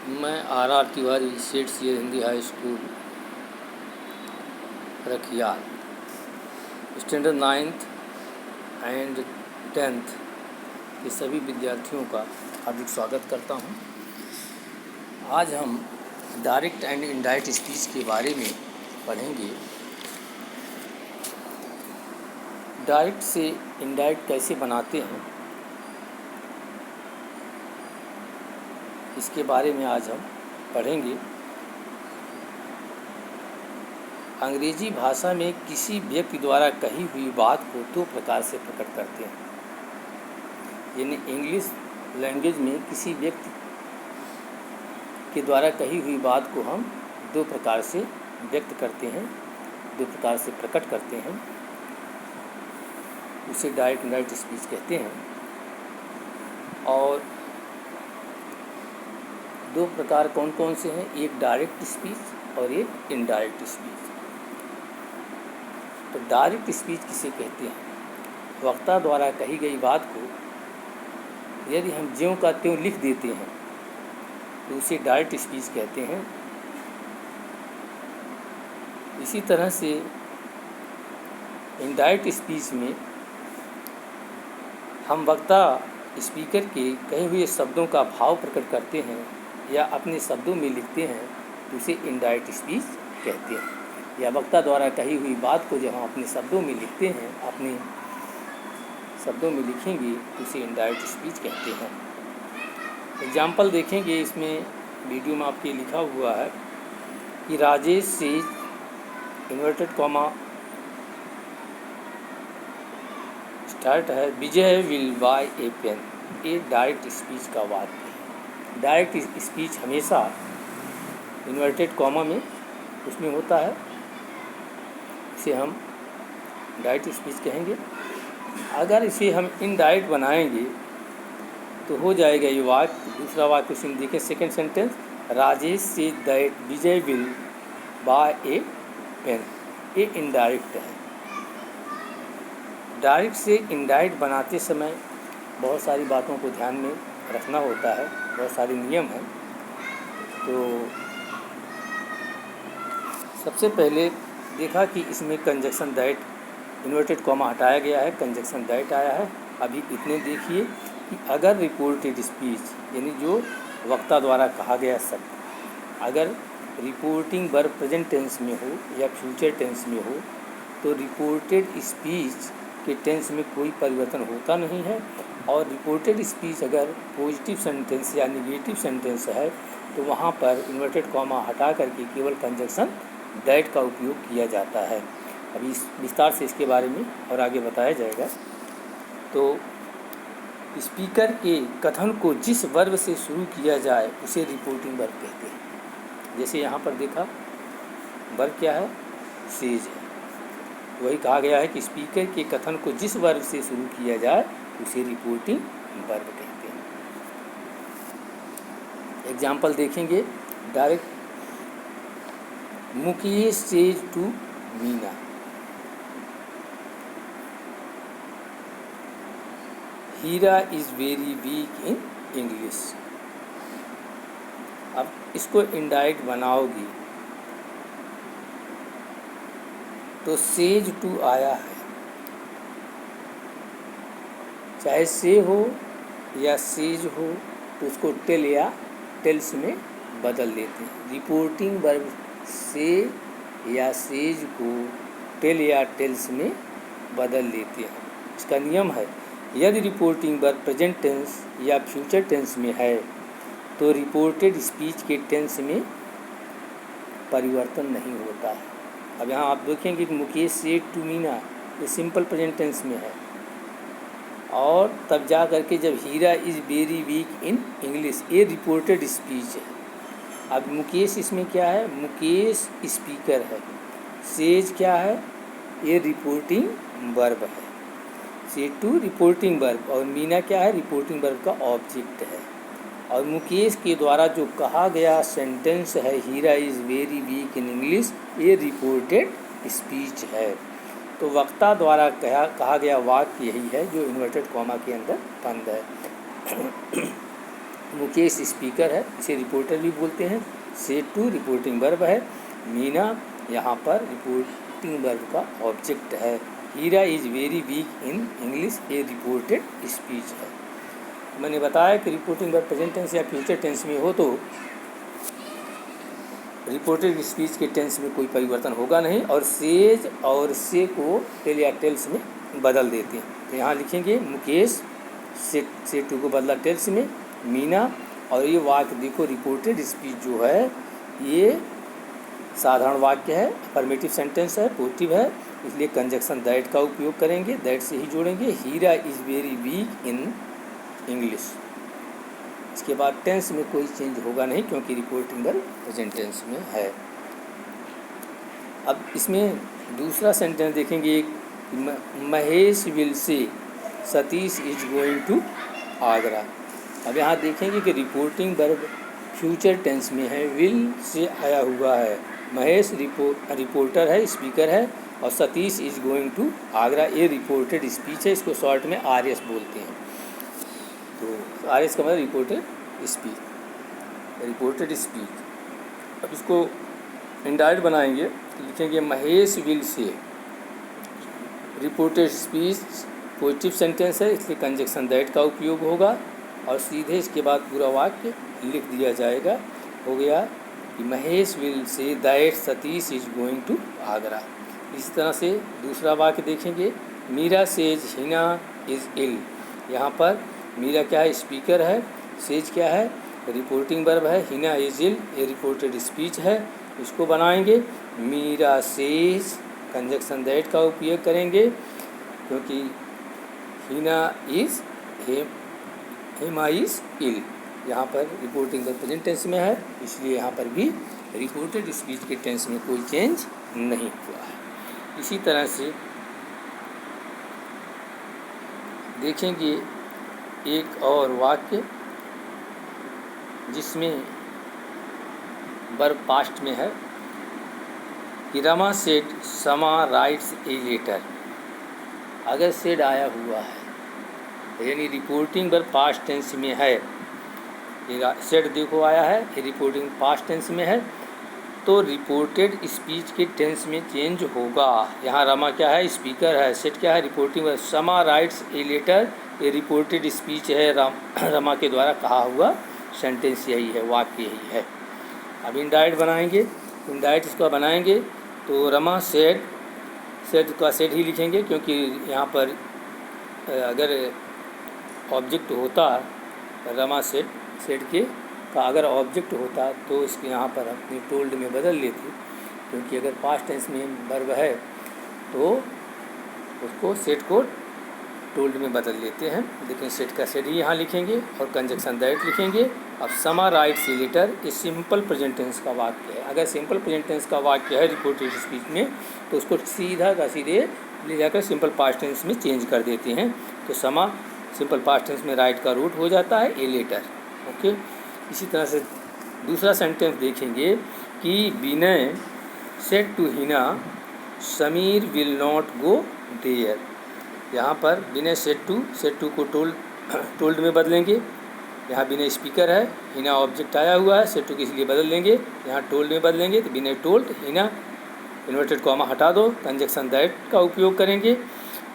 मैं आर तिवारी सेठ सियर Hindi high school Rakhiyal standard 9th and 10th के सभी विद्यार्थियों का हार्दिक स्वागत करता हूं। आज हम डायरेक्ट एंड इनडायरेक्ट स्पीच के बारे में पढ़ेंगे। डायरेक्ट से इनडायरेक्ट कैसे बनाते हैं, इसके बारे में आज हम पढ़ेंगे। अंग्रेजी भाषा में किसी व्यक्ति द्वारा कही हुई बात को दो प्रकार से प्रकट करते हैं। यानी इंग्लिश लैंग्वेज में किसी व्यक्ति के द्वारा कही हुई बात को हम दो प्रकार से व्यक्त करते हैं, दो प्रकार से प्रकट करते हैं। उसे डायरेक्ट इनडायरेक्ट स्पीच कहते हैं। और दो प्रकार कौन कौन से हैं? एक डायरेक्ट स्पीच और एक इनडायरेक्ट स्पीच। तो डायरेक्ट स्पीच किसे कहते हैं? वक्ता द्वारा कही गई बात को यदि हम ज्यों का त्यों लिख देते हैं तो उसे डायरेक्ट स्पीच कहते हैं। इसी तरह से इनडायरेक्ट स्पीच में हम वक्ता स्पीकर के कहे हुए शब्दों का भाव प्रकट करते हैं या अपने शब्दों में लिखते हैं तो उसे इनडायरेक्ट स्पीच कहते हैं। या वक्ता द्वारा कही हुई बात को जब हम अपने शब्दों में लिखते हैं, अपने शब्दों में लिखेंगे तो उसे इनडायरेक्ट स्पीच कहते हैं। एग्जाम्पल देखेंगे। इसमें वीडियो में आपके लिखा हुआ है कि राजेश से इन्वर्टेड कॉमा स्टार्ट है, विजय विल बाय ए पेन। ये डायरेक्ट स्पीच का वाक्य है। डायरेक्ट स्पीच हमेशा इन्वर्टेड कॉमा में उसमें होता है, इसे हम डायरेक्ट स्पीच कहेंगे। अगर इसे हम इनडायरेक्ट बनाएंगे तो हो जाएगा ये वाक्य। दूसरा वाक्य क्वेश्चन देखें, second sentence, Rajesh say that Vijay will buy a pen. ये इनडायरेक्ट है। डायरेक्ट से इनडायरेक्ट बनाते समय बहुत सारी बातों को ध्यान में रखना होता है, बहुत सारे नियम हैं। तो सबसे पहले देखा कि इसमें कंजक्शन दैट इन्वर्टेड कॉमा हटाया गया है, कंजक्शन दैट आया है। अभी इतने देखिए कि अगर रिपोर्टेड स्पीच यानी जो वक्ता द्वारा कहा गया शब्द अगर रिपोर्टिंग वर्ब प्रेजेंट टेंस में हो या फ्यूचर टेंस में हो तो रिपोर्टेड स्पीच के टेंस में कोई परिवर्तन होता नहीं है। और रिपोर्टेड स्पीच अगर पॉजिटिव सेंटेंस या नेगेटिव सेंटेंस है तो वहाँ पर इन्वर्टेड कॉमा हटा करके केवल कंजक्शन दैट का उपयोग किया जाता है। अभी इस विस्तार से इसके बारे में और आगे बताया जाएगा। तो स्पीकर के कथन को जिस वर्ब से शुरू किया जाए उसे रिपोर्टिंग वर्ब कहते हैं। जैसे यहाँ पर देखा वर्ब क्या है? सेज है। वही कहा गया है कि स्पीकर के कथन को जिस वर्ब से शुरू किया जाए उसे रिपोर्टिंग वर्ब कहते हैं। एग्जाम्पल देखेंगे। Direct, Mukesh says to Meena, Heera is very weak in English. अब इसको इनडायरेक्ट बनाओगी तो सेज टू आया है, चाहे से हो या सेज हो तो उसको टेल या टेल्स में बदल देते हैं। रिपोर्टिंग वर्ब से या सेज को टेल या टेल्स में बदल देते हैं। इसका नियम है, यदि रिपोर्टिंग वर्ब प्रेजेंट टेंस या फ्यूचर टेंस में है तो रिपोर्टेड स्पीच के टेंस में परिवर्तन नहीं होता है। अब यहाँ आप देखेंगे कि मुकेश से टू मीना, ये सिंपल प्रेजेंट टेंस में है। और तब जा करके जब Heera is very weak in English, ये रिपोर्टेड स्पीच है। अब मुकेश इसमें क्या है? मुकेश स्पीकर है। सेज क्या है? ये रिपोर्टिंग वर्ब है। से टू रिपोर्टिंग वर्ब और मीना क्या है? रिपोर्टिंग वर्ब का ऑब्जेक्ट है। और मुकेश के द्वारा जो कहा गया सेंटेंस है, Heera is very weak in English, ये रिपोर्टेड स्पीच है। तो वक्ता द्वारा कहा गया वाक्य यही है जो इन्वर्टेड कॉमा के अंदर बंद है। मुकेश स्पीकर है, इसे रिपोर्टर भी बोलते हैं। सेड टू रिपोर्टिंग वर्ब है। मीना यहाँ पर रिपोर्टिंग वर्ब का ऑब्जेक्ट है। Heera is very weak in English, ये रिपोर्टेड स्पीच है। मैंने बताया कि रिपोर्टिंग वर्ब प्रेजेंट टेंस या फ्यूचर टेंस में हो तो रिपोर्टेड स्पीच के टेंस में कोई परिवर्तन होगा नहीं, और सेज और से को टेल या टेल्स में बदल देते हैं। तो यहाँ लिखेंगे मुकेश, से टू को बदला टेल्स में, मीना, और ये वाक्य देखो रिपोर्टेड स्पीच जो है ये साधारण वाक्य है, अफर्मेटिव सेंटेंस है, पॉजिटिव है, इसलिए कंजक्शन दैट का उपयोग करेंगे, दैट से ही जोड़ेंगे। Heera is very weak in English. इसके बाद टेंस में कोई चेंज होगा नहीं क्योंकि रिपोर्टिंग वर्ब प्रेजेंट टेंस में है। अब इसमें दूसरा सेंटेंस देखेंगे, Mahesh will say Satish is going to Agra. अब यहाँ देखेंगे कि रिपोर्टिंग वर्ब फ्यूचर टेंस में है, विल से आया हुआ है। महेश रिपोर्टर है, स्पीकर है, और Satish is going to Agra ये रिपोर्टेड स्पीच है, इसको शॉर्ट में आरएस बोलते हैं। तो आरएस का मतलब रिपोर्टेड स्पीच, रिपोर्टेड स्पीच। अब इसको इनडायरेक्ट बनाएंगे, लिखेंगे महेश विल से रिपोर्टेड स्पीच पॉजिटिव सेंटेंस है, इसलिए कंजक्शन दैट का उपयोग होगा, और सीधे इसके बाद पूरा वाक्य लिख दिया जाएगा। हो गया कि Mahesh will say that Satish is going to Agra. इस तरह से दूसरा वाक्य देखेंगे, Meera says Hina is ill. यहाँ पर मीरा क्या है, स्पीकर है, सेज क्या है, रिपोर्टिंग वर्ब है, हिना इज इल ये रिपोर्टेड स्पीच है। इसको बनाएंगे, मीरा सेज कंजक्शन दैट का उपयोग करेंगे क्योंकि Hina is Hima is ill यहाँ पर रिपोर्टिंग वर्ब प्रेजेंट टेंस में है, इसलिए यहाँ पर भी रिपोर्टेड स्पीच के टेंस में कोई चेंज नहीं हुआ है। इसी तरह से देखेंगे एक और वाक्य जिसमें वर्ब पास्ट में है कि रमा सेड समा राइट्स ए लेटर। अगर सेड आया हुआ है यानी रिपोर्टिंग वर्ब पास्ट टेंस में है, ये सेड देखो आया है, ये रिपोर्टिंग पास्ट टेंस में है, तो रिपोर्टेड स्पीच के टेंस में चेंज होगा। यहाँ रमा क्या है, स्पीकर है, सेट क्या है, रिपोर्टिंग वर्ब। समा राइट्स ए लेटर ये रिपोर्टेड स्पीच है, रमा के द्वारा कहा हुआ सेंटेंस यही है, वाक्य यही है। अब इनडायरेक्ट बनाएंगे, इनडायरेक्ट इसका बनाएंगे तो रमा सेड, सेड का सेड ही लिखेंगे क्योंकि यहाँ पर अगर ऑब्जेक्ट होता रमा सेड, सेड के का अगर ऑब्जेक्ट होता तो इसके यहाँ पर अपनी टोल्ड में बदल लेते, क्योंकि अगर पास्ट टेंस में वर्ब है तो उसको सेट को टोल्ड में बदल लेते हैं, लेकिन सेट का सेट ही यहाँ लिखेंगे और कंजक्शन दैट लिखेंगे। अब समा राइट्स ए लेटर ये सिंपल प्रेजेंट टेंस का वाक्य है। अगर सिंपल प्रेजेंट टेंस का वाक्य है रिपोर्टेड स्पीच में तो उसको सीधा का सीधे ले जाकर सिंपल पास्ट टेंस में चेंज कर देते हैं। तो समा सिंपल पास्ट टेंस में राइट का रूट हो जाता है ए लेटर। ओके, इसी तरह से दूसरा सेंटेंस देखेंगे कि Vinay said to Heena Sameer will not go there. यहाँ पर विनय सेड टू को टोल्ड में बदलेंगे। यहाँ विनय स्पीकर है, हिना ऑब्जेक्ट आया हुआ है, सेड टू को इसलिए बदल देंगे, यहाँ टोल्ड में बदलेंगे तो विनय टोल्ड, हिना इन्वर्टेड कॉमा हटा दो, कंजक्शन दैट का उपयोग करेंगे।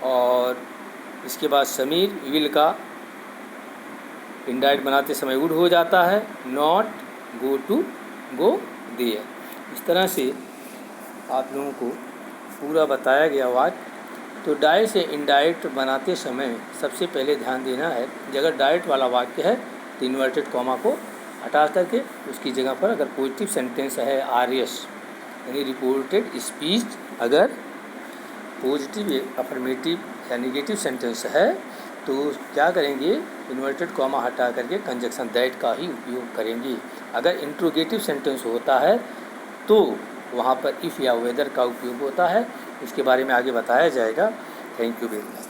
और इसके बाद समीर विल का इनडायरेक्ट बनाते समय वुड हो जाता है, not go to go there. इस तरह से आप लोगों को पूरा बताया गया वाक्य। तो डायरेक्ट से इनडायरेक्ट बनाते समय सबसे पहले ध्यान देना है कि अगर डायरेक्ट वाला वाक्य है तो इन्वर्टेड कॉमा को हटा करके उसकी जगह पर अगर पॉजिटिव सेंटेंस है आरएस यानी रिपोर्टेड स्पीच, अगर पॉजिटिव अफर्मेटिव या नेगेटिव सेंटेंस है तो क्या करेंगे, इन्वर्टेड कॉमा हटा करके कंजक्शन दैट का ही उपयोग करेंगे। अगर इंट्रोगेटिव सेंटेंस होता है तो वहाँ पर इफ़ या वेदर का उपयोग होता है। इसके बारे में आगे बताया जाएगा। Thank you very much.